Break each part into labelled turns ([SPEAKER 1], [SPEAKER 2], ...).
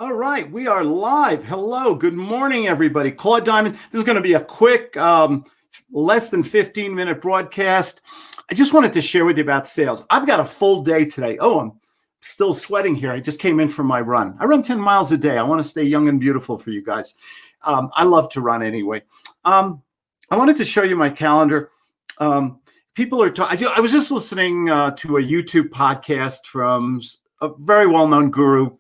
[SPEAKER 1] All right, we are live. Hello, good morning, everybody. Claude Diamond. This is going to be a quick, less than 15-minute broadcast. I just wanted to share with you about sales. I've got a full day today. Oh, I'm still sweating here. I just came in from my run. I run 10 miles a day. I want to stay young and beautiful for you guys. I love to run anyway. I wanted to show you my calendar. People are talking. I was just listening to a YouTube podcast from a very well-known guru,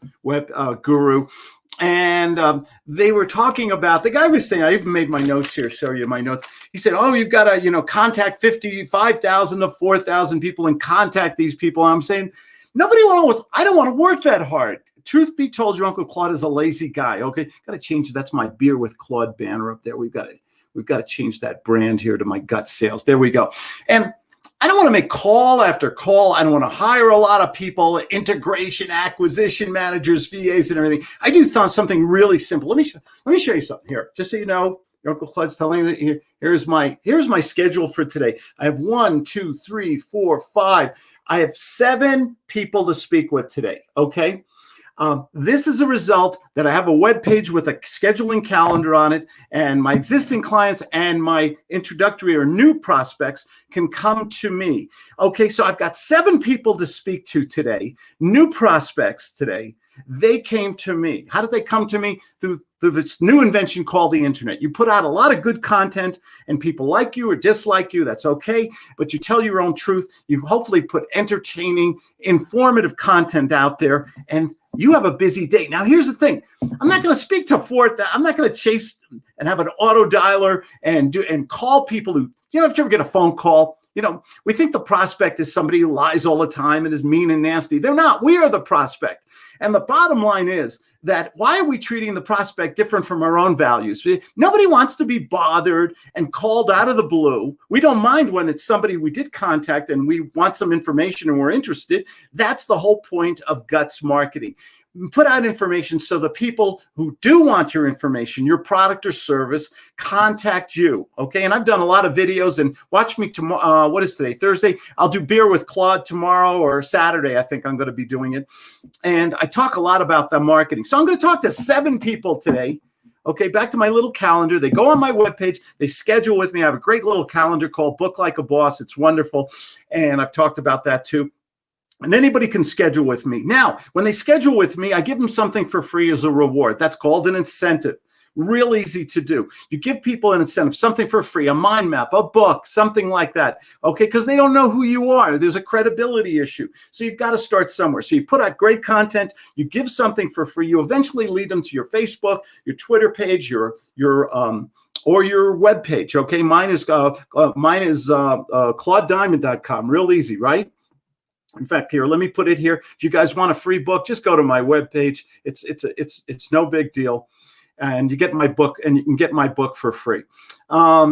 [SPEAKER 1] and they were talking about, the guy was saying, I even made my notes here, show you my notes. He said, oh, you've got to, contact 55,000 to 4,000 people and contact these people. And I'm saying, I don't want to work that hard. Truth be told, your Uncle Claude is a lazy guy. Okay, got to change. That's my Beer with Claude banner up there. We've got to change that brand here to my gut sales. There we go. And I don't want to make call after call. I don't want to hire a lot of people, integration, acquisition managers, VAs, and everything. I do something really simple. Let me show you something here, just so you know. Your Uncle Claude's telling you here's my schedule for today. I have 1, 2, 3, 4, 5. I have 7 people to speak with today. Okay. This is a result that I have a web page with a scheduling calendar on it, and my existing clients and my introductory or new prospects can come to me. Okay, so I've got 7 people to speak to today, new prospects today. They came to me. How did they come to me? Through this new invention called the internet. You put out a lot of good content and people like you or dislike you, that's okay, but you tell your own truth. You hopefully put entertaining, informative content out there, and you have a busy day. Now, here's the thing. I'm not going to speak to I'm not going to chase and have an auto dialer and call people who, if you ever get a phone call, we think the prospect is somebody who lies all the time and is mean and nasty. They're not. We are the prospect. And the bottom line is that why are we treating the prospect different from our own values? Nobody wants to be bothered and called out of the blue. We don't mind when it's somebody we did contact and we want some information and we're interested. That's the whole point of guts marketing. Put out information so the people who do want your information, your product or service, contact you. Okay. And I've done a lot of videos, and watch me tomorrow. What is today? Thursday. I'll do Beer with Claude tomorrow, or Saturday. I think I'm going to be doing it. And I talk a lot about the marketing. So I'm going to talk to 7 people today. Okay. Back to my little calendar. They go on my webpage. They schedule with me. I have a great little calendar called Book Like a Boss. It's wonderful. And I've talked about that too. And anybody can schedule with me. Now, when they schedule with me, I give them something for free as a reward. That's called an incentive. Real easy to do. You give people an incentive, something for free, a mind map, a book, something like that. Okay, because they don't know who you are. There's a credibility issue. So you've got to start somewhere. So you put out great content, you give something for free, you eventually lead them to your Facebook, your Twitter page, or your web page. Okay, mine is ClaudeDiamond.com. Real easy, right? In fact, here, let me put it here. If you guys want a free book, just go to my webpage. It's no big deal. And you get my book, and you can get my book for free.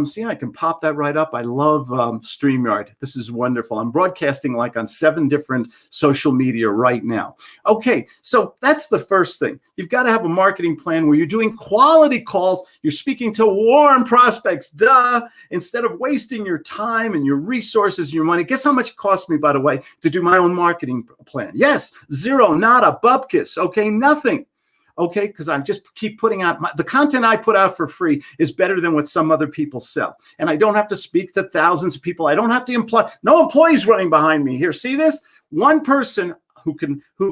[SPEAKER 1] See, I can pop that right up. I love StreamYard. This is wonderful. I'm broadcasting like on 7 different social media right now. Okay, so that's the first thing. You've got to have a marketing plan where you're doing quality calls. You're speaking to warm prospects, instead of wasting your time and your resources and your money. Guess how much it cost me, by the way, to do my own marketing plan? Yes, zero, nada, bupkis, okay, nothing. Okay, because I just keep putting out the content I put out for free is better than what some other people sell. And I don't have to speak to thousands of people. I don't have to employ, no employees running behind me here. See this? One person who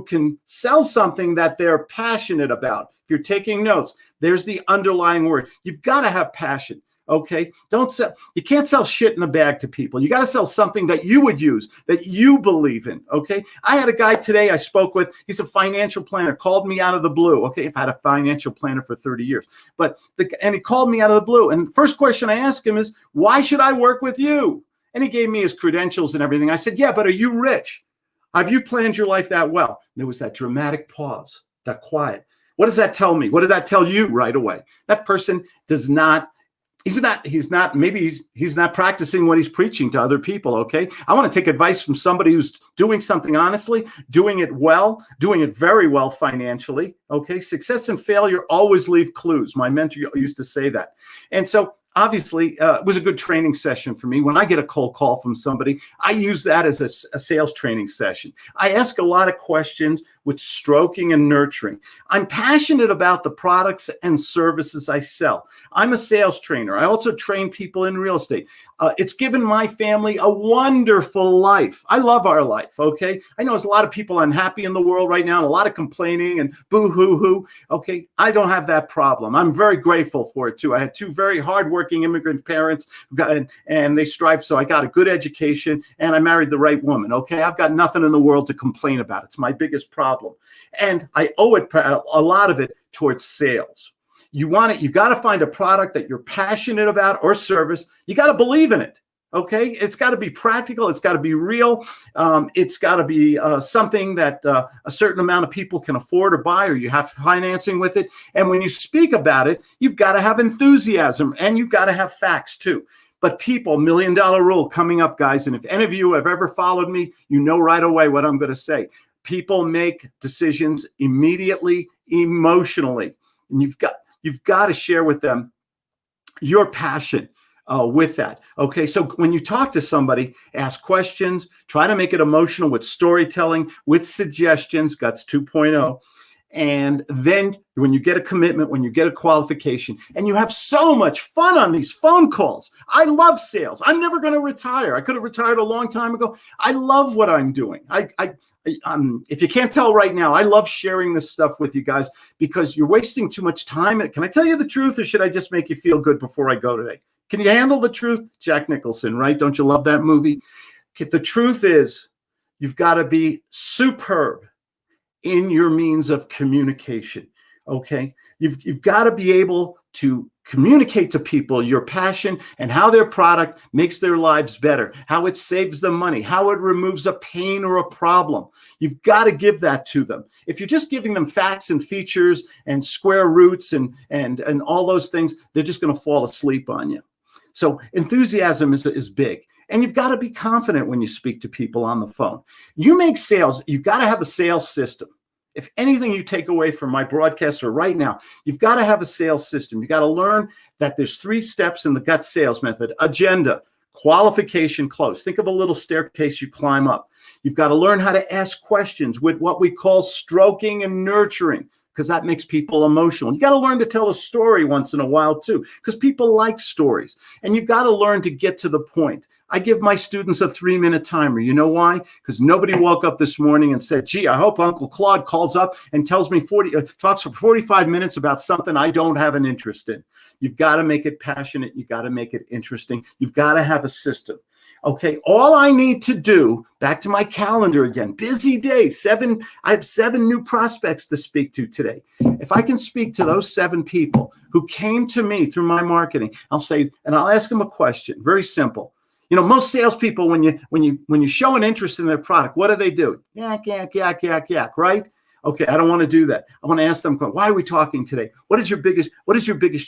[SPEAKER 1] can sell something that they're passionate about. If you're taking notes, there's the underlying word. You've got to have passion. Okay, you can't sell shit in a bag to people. You got to sell something that you would use, that you believe in. Okay, I had a guy today I spoke with. He's a financial planner, called me out of the blue. Okay, I've had a financial planner for 30 years, and he called me out of the blue. And the first question I asked him is, why should I work with you? And he gave me his credentials and everything. I said, yeah, but are you rich? Have you planned your life that well? There was that dramatic pause, that quiet. What does that tell me? What did that tell you right away? That person does not. He's not practicing what he's preaching to other people, okay? I want to take advice from somebody who's doing something honestly, doing it well, doing it very well financially, okay? Success and failure always leave clues. My mentor used to say that. And so obviously, it was a good training session for me. When I get a cold call from somebody, I use that as a sales training session. I ask a lot of questions with stroking and nurturing. I'm passionate about the products and services I sell. I'm a sales trainer. I also train people in real estate. It's given my family a wonderful life. I love our life, okay? I know there's a lot of people unhappy in the world right now, and a lot of complaining and boo-hoo-hoo, okay? I don't have that problem. I'm very grateful for it, too. I had two very hardworking immigrant parents, and they strive, so I got a good education, and I married the right woman, okay? I've got nothing in the world to complain about. It's my biggest problem. And I owe it, a lot of it, towards sales. You got to find a product that you're passionate about or service. You got to believe in it. Okay. It's got to be practical. It's got to be real. It's got to be something that a certain amount of people can afford or buy, or you have financing with it. And when you speak about it, you've got to have enthusiasm, and you've got to have facts too. But people, $1 million rule coming up, guys. And if any of you have ever followed me, you know right away what I'm going to say. People make decisions immediately, emotionally, and you've got to share with them your passion with that. Okay. So when you talk to somebody, ask questions, try to make it emotional with storytelling, with suggestions, Guts 2.0. And then when you get a commitment, when you get a qualification, and you have so much fun on these phone calls. I love sales. I'm never going to retire. I could have retired a long time ago. I love what I'm doing. If you can't tell right now, I love sharing this stuff with you guys because you're wasting too much time. Can I tell you the truth, or should I just make you feel good before I go today? Can you handle the truth? Jack Nicholson, right? Don't you love that movie? The truth is, you've got to be superb in your means of communication. Okay. You've got to be able to communicate to people your passion and how their product makes their lives better, how it saves them money, how it removes a pain or a problem. You've got to give that to them. If you're just giving them facts and features and square roots and all those things, they're just going to fall asleep on you. So enthusiasm is big. And you've got to be confident when you speak to people on the phone. You make sales, you've got to have a sales system. If anything you take away from my broadcast or right now, you've got to have a sales system. You got to learn that there's 3 steps in the Guts sales method: agenda, qualification, close. Think of a little staircase you climb up. You've got to learn how to ask questions with what we call stroking and nurturing, because that makes people emotional. You got to learn to tell a story once in a while too, because people like stories. And you've got to learn to get to the point. I give my students a 3-minute timer. You know why? Because nobody woke up this morning and said, gee, I hope Uncle Claude calls up and tells me talks for 45 minutes about something I don't have an interest in. You've got to make it passionate. You've got to make it interesting. You've got to have a system. Okay, all I need to do, back to my calendar again, busy day, I have 7 new prospects to speak to today. If I can speak to those 7 people who came to me through my marketing, I'll ask them a question, very simple. You know, most salespeople, when you show an interest in their product, what do? Yak, yak, yak, yak, yak, right? Okay, I don't want to do that. I want to ask them, why are we talking today? What is your biggest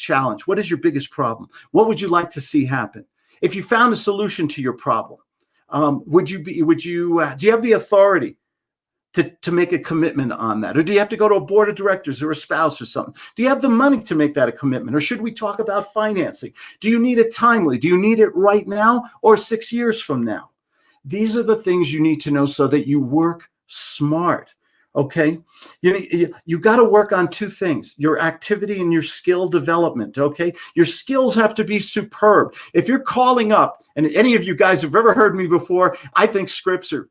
[SPEAKER 1] challenge? What is your biggest problem? What would you like to see happen? If you found a solution to your problem, do you have the authority to make a commitment on that? Or do you have to go to a board of directors or a spouse or something? Do you have the money to make that a commitment? Or should we talk about financing? Do you need it timely? Do you need it right now or 6 years from now? These are the things you need to know so that you work smart. Okay. You got to work on 2 things: your activity and your skill development. Okay. Your skills have to be superb. If you're calling up, and any of you guys have ever heard me before, I think scripts they're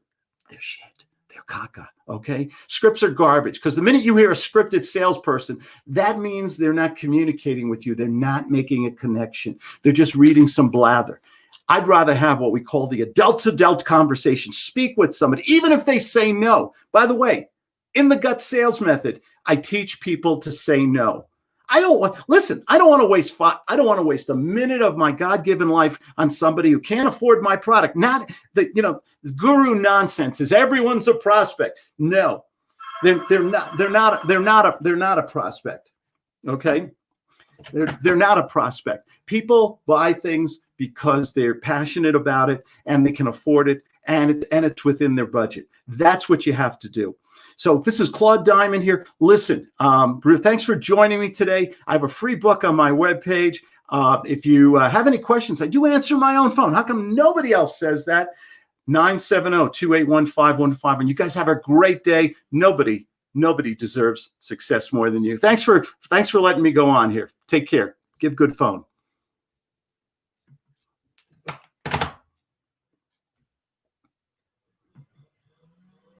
[SPEAKER 1] shit. They're caca. Okay. Scripts are garbage, because the minute you hear a scripted salesperson, that means they're not communicating with you. They're not making a connection. They're just reading some blather. I'd rather have what we call the adult-to-adult conversation. Speak with somebody, even if they say no. By the way, in the Guts sales method, I teach people to say no. I don't want to waste a minute of my God-given life on somebody who can't afford my product. Not the guru nonsense is everyone's a prospect. No, they're not a prospect. Okay. They're not a prospect. People buy things because they're passionate about it and they can afford it, and it's within their budget. That's what you have to do. So this is Claude Diamond here. Listen, thanks for joining me today. I have a free book on my webpage. If you have any questions, I do answer my own phone. How come nobody else says that? 970-281-5151. And you guys have a great day. Nobody Nobody deserves success more than you. Thanks for letting me go on here. Take care. Give good phone.